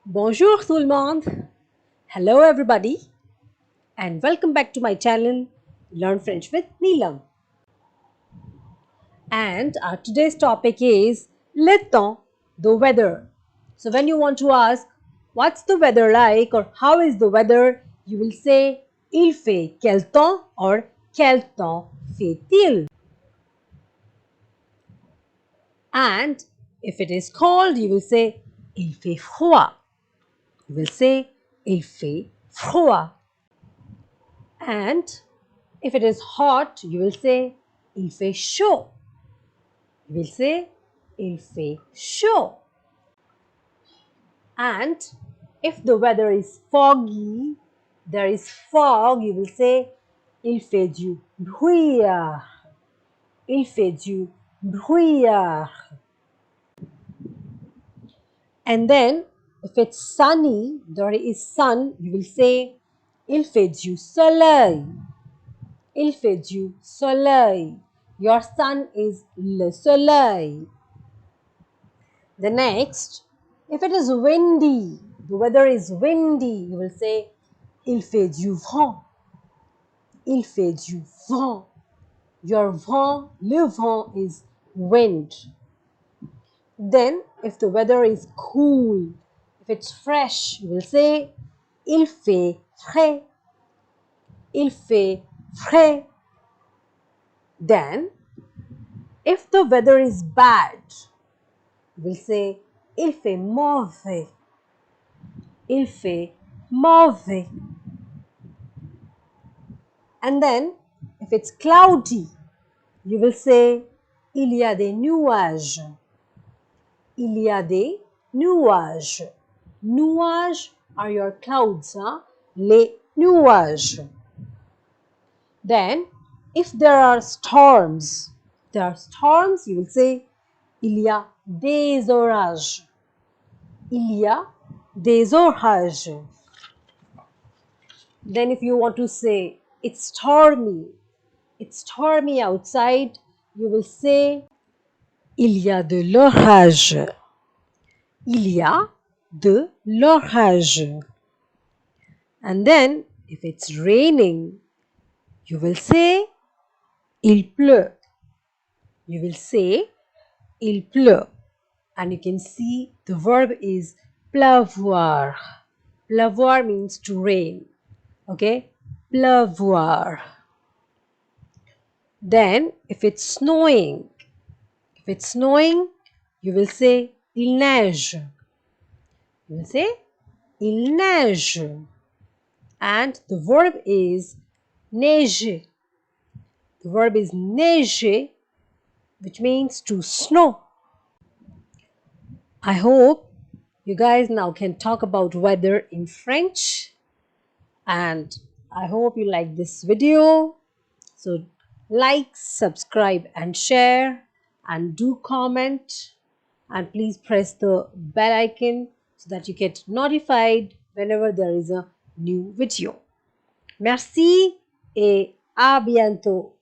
Bonjour tout le monde. Hello everybody and welcome back to my channel Learn French with Neelam. And our today's topic is le temps, the weather. So when you want to ask what's the weather like or how is the weather, you will say il fait quel temps or quel temps fait-il. And if it is cold, you will say il fait froid. You will say il fait froid. And if it is hot, you will say il fait chaud. You will say il fait chaud. And if the weather is foggy, there is fog, you will say il fait du brouillard. Il fait du brouillard. And then if it's sunny, there is sun, you will say il fait du soleil. Il fait du soleil. Your sun is le soleil. The next, if it is windy, the weather is windy, you will say il fait du vent. Il fait du vent. Your vent, le vent is wind. Then, if the weather is cool, if it's fresh, you will say il fait frais. Il fait frais. Then, if the weather is bad, we'll say il fait mauvais. Il fait mauvais. And then, if it's cloudy, you will say il y a des nuages. Il y a des nuages. Nuages are your clouds, huh? Les nuages. Then, if there are storms, you will say il y a des orages. Il y a des orages. Then if you want to say it's stormy outside, you will say il y a de l'orage. Il y a de l'orage. And then if it's raining, you will say il pleut. You will say il pleut. And you can see the verb is pleuvoir. Pleuvoir means to rain. Okay? Pleuvoir. Then, if it's snowing, you will say il neige. You will say il neige. And the verb is neiger. The verb is neiger, which means to snow. I hope you guys now can talk about weather in French. And I hope you like this video. So like, subscribe and share and do comment. And please press the bell icon so that you get notified whenever there is a new video. Merci et à bientôt.